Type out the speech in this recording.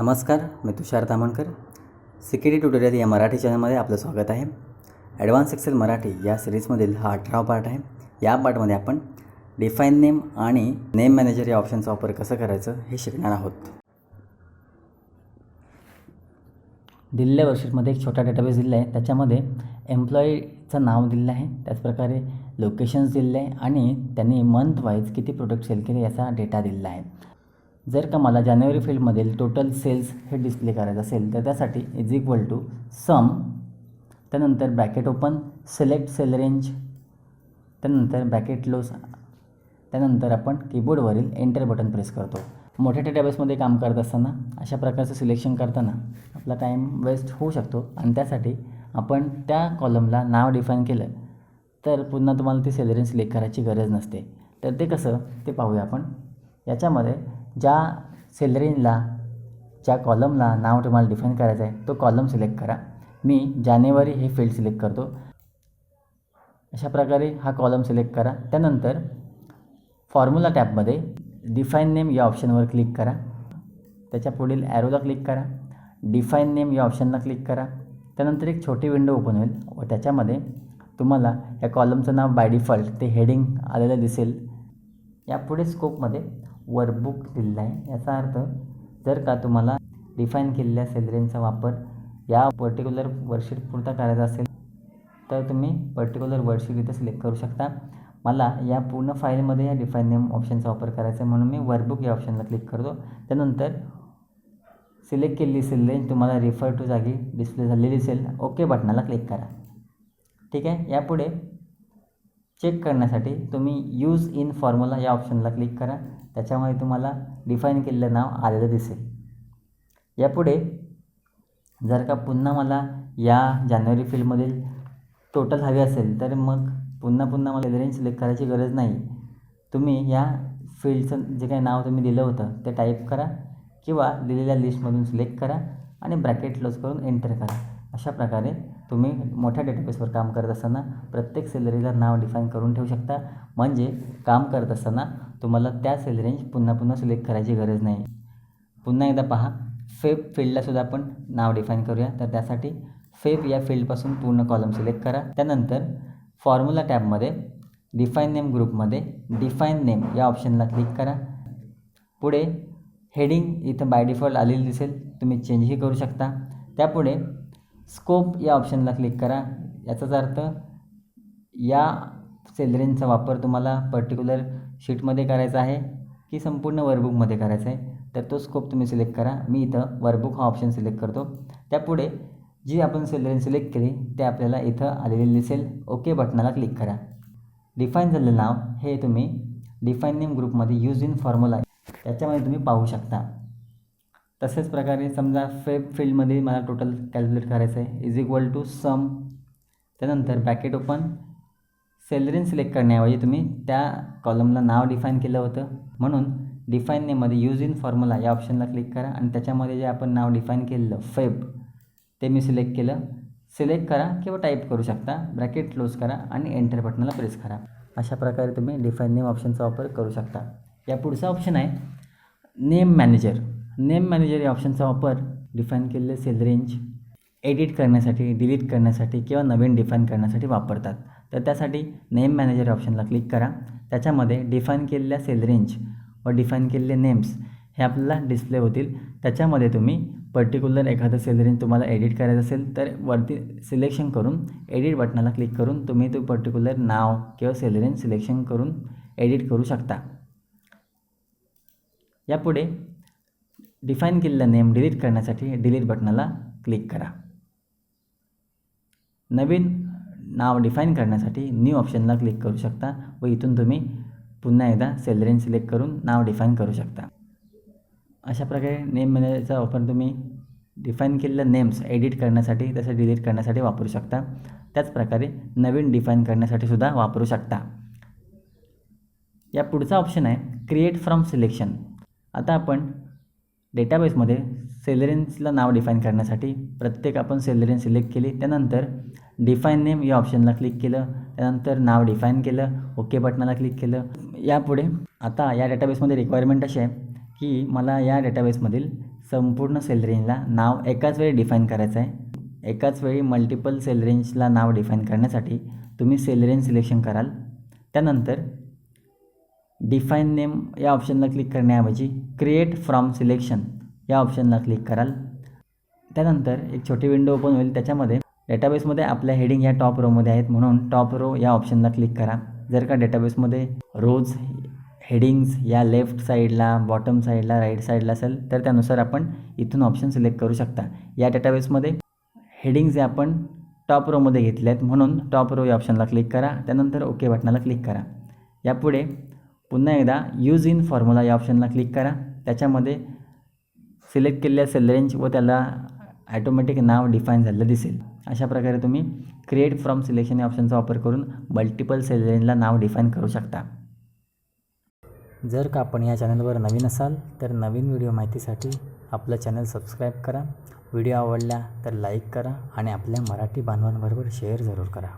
नमस्कार, मी तुषार Tamankar. Security tutorial या मराठी चॅनलमध्ये आपलं स्वागत आहे. ॲडव्हान्स एक्सेल मराठी या सिरीजमधील हा 18वा पार्ट आहे. या पार्टमध्ये आपण डिफाईन नेम आणि नेम मॅनेजर या ऑप्शनचा वापर कसं करायचं हे शिकणार आहोत. दिलेल्या वर्कशीटमध्ये एक छोटा डेटाबेस दिलेला आहे. त्याच्यामध्ये एम्प्लॉईचं नाव दिलेलं आहे, त्याचप्रकारे लोकेशन्स दिलेले आहे आणि त्यांनी मंथ वाईज किती प्रोडक्ट सेल केले याचा डेटा दिलेला आहे. जर का मला जानेवारी फील्डमधील टोटल सेल्स हे डिस्प्ले करायचं असेल तर त्यासाठी इज इक्वल टू सम, त्यानंतर bracket open, select cell range, त्यानंतर ब्रॅकेट क्लोज, त्यानंतर आपण कीबोर्डवरील एंटर बटन प्रेस करतो. मोठ्या डेटाबेसमध्ये काम करत असताना अशा प्रकारचं सिलेक्शन करताना आपला टाईम वेस्ट होऊ शकतो आणि त्यासाठी आपण त्या कॉलमला नाव डिफाईन केलं तर पुन्हा तुम्हाला ती सेल रेंज सिलेक्ट करायची गरज नसते. तर ते कसं ते पाहूया आपण. याच्यामध्ये ज्या सेल रेंजला ज्या कॉलमला नाव तुम्हाला डिफाईन करायचं आहे तो कॉलम सिलेक्ट करा. मी जानेवारी हे फील्ड सिलेक्ट करतो. अशा प्रकारे हा कॉलम सिलेक्ट करा. त्यानंतर फॉर्म्युला टॅबमध्ये डिफाईन नेम या ऑप्शनवर क्लिक करा. त्याच्या पुढील ॲरोला क्लिक करा. डिफाईन नेम या ऑप्शनला क्लिक करा. त्यानंतर एक छोटी विंडो ओपन होईल व त्याच्यामध्ये तुम्हाला या कॉलमचं नाव बाय डिफॉल्ट ते हेडिंग आलेलं दिसेल. यापुढे स्कोपमध्ये वर्कबुक दिलेला आहे. याचा अर्थ जर का तुम्हाला डिफाईन केलेल्या सेल रेंजचा वापर या पर्टिक्युलर वर्कशीट पुरता करायचा असेल तर तुम्ही पर्टिक्युलर वर्कशीट इथं सिलेक्ट करू शकता. मला या पूर्ण फाईलमध्ये या डिफाईन नेम ऑप्शनचा वापर करायचा आहे म्हणून मी वर्कबुक या ऑप्शनला क्लिक करतो. त्यानंतर सिलेक्ट केलेली सेल रेंज तुम्हाला रिफर टू जागी डिस्प्ले झालेली दिसेल. ओके बटनाला क्लिक करा. ठीक आहे. यापुढे चेक करण्यासाठी तुम्ही यूज इन फॉर्म्युला या ऑप्शनला क्लिक करा. त्याच्यामध्ये तुम्हाला डिफाईन केलेलं नाव आलेलं दिसेल. यापुढे जर का पुन्हा मला या जानेवारी फील्डमधील टोटल हवी असेल तर मग पुन्हा मला रेंज सिलेक्ट करायची गरज नाही. तुम्ही या फील्डचं जे काही नाव तुम्ही दिलं होतं ते टाईप करा किंवा दिलेल्या लिस्टमधून सिलेक्ट करा आणि ब्रॅकेट क्लोज करून एंटर करा. अशा प्रकारे तुम्ही मोठ्या डेटाबेसवर काम करत असताना प्रत्येक सेल रेंजला नाव डिफाईन करून ठेवू शकता. म्हणजे काम करत असताना तुम्हाला त्या सेल रेंज पुन्हा सिलेक्ट करायची गरज नाही. पुन्हा एकदा पहा, फेब फील्डलासुद्धा आपण नाव डिफाईन करूया. तर त्यासाठी फेब या फील्डपासून पूर्ण कॉलम सिलेक्ट करा. त्यानंतर फॉर्म्युला टॅबमध्ये डिफाईन नेम ग्रुपमध्ये डिफाईन नेम या ऑप्शनला क्लिक करा. पुढे हेडिंग इथं बाय डिफॉल्ट आलेली दिसेल, तुम्ही चेंजही करू शकता. त्यापुढे स्कोप या ऑप्शनला क्लिक करा. याचाच अर्थ या सेल रेंजचा वापर तुम्हाला पर्टिक्युलर शीटमध्ये करायचा आहे की संपूर्ण वर्कबुकमध्ये करायचा आहे तर तो स्कोप तुम्ही सिलेक्ट करा. मी इथं वर्कबुक हा ऑप्शन सिलेक्ट करतो. त्यापुढे जी आपण सेल रेंज सिलेक्ट केली ते आपल्याला इथं आलेली दिसेल. ओके बटनाला क्लिक करा. डिफाईन झालेलं नाव हे तुम्ही डिफाईन नेम ग्रुपमध्ये यूज इन फॉर्म्युला त्याच्यामध्ये तुम्ही पाहू शकता. तसेच प्रकारे समजा फेब फील्डमध्ये मला टोटल कॅल्क्युलेट करायचं आहे इज इक्वल टू सम, त्यानंतर bracket open, cell range select करण्याऐवजी तुम्ही त्या कॉलमला नाव डिफाईन केलं होतं म्हणून डिफाईन नेममध्ये यूज इन फॉर्म्युला या ऑप्शनला क्लिक करा आणि त्याच्यामध्ये जे आपण नाव डिफाईन केलेलं फेब ते मी सिलेक्ट केलं. सिलेक्ट करा किंवा टाईप करू शकता. ब्रॅकेट क्लोज करा आणि एंटर बटनाला प्रेस करा. अशा प्रकारे तुम्ही डिफाईन नेम ऑप्शनचा वापर करू शकता. या पुढचा ऑप्शन आहे नेम मॅनेजर. नेम मॅनेजर या ऑप्शनचा वापर डिफाईन केलेले सेल रेंज एडिट करण्यासाठी, डिलीट करण्यासाठी किंवा नवीन डिफाईन करण्यासाठी वापरतात. तर त्यासाठी नेम मॅनेजर या ऑप्शनला क्लिक करा. त्याच्यामध्ये डिफाईन केलेल्या सेल रेंज व डिफाईन केलेले नेम्स हे आपल्याला डिस्प्ले होतील. त्याच्यामध्ये तुम्ही पर्टिक्युलर एखादं सेल रेंज तुम्हाला एडिट करायचं असेल तर वरती सिलेक्शन करून एडिट बटनाला क्लिक करून तुम्ही तो पर्टिक्युलर नाव किंवा सेल रेंज सिलेक्शन करून एडिट करू शकता. यापुढे डिफाईन केलेलं नेम डिलीट करण्यासाठी डिलीट बटनाला क्लिक करा. नवीन नाव डिफाईन करण्यासाठी न्यू ऑप्शनला क्लिक करू शकता व इथून तुम्ही पुन्हा एकदा सेल रेंज सिलेक्ट करून नाव डिफाईन करू शकता. अशा प्रकारे नेम मॅनेजरचा वापर तुम्ही डिफाईन केलेलं नेम्स एडिट करण्यासाठी तसं डिलीट करण्यासाठी वापरू शकता. त्याचप्रकारे नवीन डिफाईन करण्यासाठी सुद्धा वापरू शकता. या पुढचा ऑप्शन आहे क्रिएट फ्रॉम सिलेक्शन. आता आपण डेटाबेसमध्ये सेल रेंजला नाव डिफाईन करण्यासाठी प्रत्येक आपण सेल रेंज सिलेक्ट केली, त्यानंतर डिफाईन नेम या ऑप्शनला क्लिक केलं, त्यानंतर नाव डिफाईन केलं, ओके बटनाला क्लिक केलं. यापुढे आता या डेटाबेसमध्ये रिक्वायरमेंट अशी आहे की मला या डेटाबेसमधील संपूर्ण सेल रेंजला नाव एकाच वेळी डिफाईन करायचं आहे. एकाच वेळी मल्टिपल सेल रेंजला नाव डिफाईन करण्यासाठी तुम्ही सेल रेंज सिलेक्शन कराल. त्यानंतर डिफाईन नेम या ऑप्शनला क्लिक करण्याऐवजी क्रिएट फ्रॉम सिलेक्शन या ऑप्शनला क्लिक कराल. त्यानंतर एक छोटी विंडो ओपन होईल. त्याच्यामध्ये डेटाबेसमध्ये आपल्या हेडिंग या टॉप रोमध्ये आहेत म्हणून टॉप रो या ऑप्शनला क्लिक करा. जर का डेटाबेसमध्ये रोज हेडिंग्स या लेफ्ट साईडला, बॉटम साईडला, राईट साईडला असेल तर त्यानुसार आपण इथून ऑप्शन सिलेक्ट करू शकता. या डेटाबेसमध्ये हेडिंग्स हे आपण टॉप रोमध्ये घेतले आहेत म्हणून टॉप रो या ऑप्शनला क्लिक करा. त्यानंतर ओके बटनाला क्लिक करा. यापुढे पुन्हा एकदा यूज इन फॉर्म्युला या ऑप्शनला क्लिक करा. त्याच्यामध्ये सिलेक्ट केलेल्या सेल रेंज व त्याला ॲटोमॅटिक नाव डिफाईन झालेलं दिसेल. अशा प्रकारे तुम्ही क्रिएट फ्रॉम सिलेक्शन या ऑप्शनचा वापर करून मल्टिपल सेल रेंजला नाव डिफाईन करू शकता. जर का आपण या चॅनलवर नवीन असाल तर नवीन व्हिडिओ माहितीसाठी आपलं चॅनल सबस्क्राईब करा. व्हिडिओ आवडला तर लाईक करा आणि आपल्या मराठी बांधवांबरोबर शेअर जरूर करा.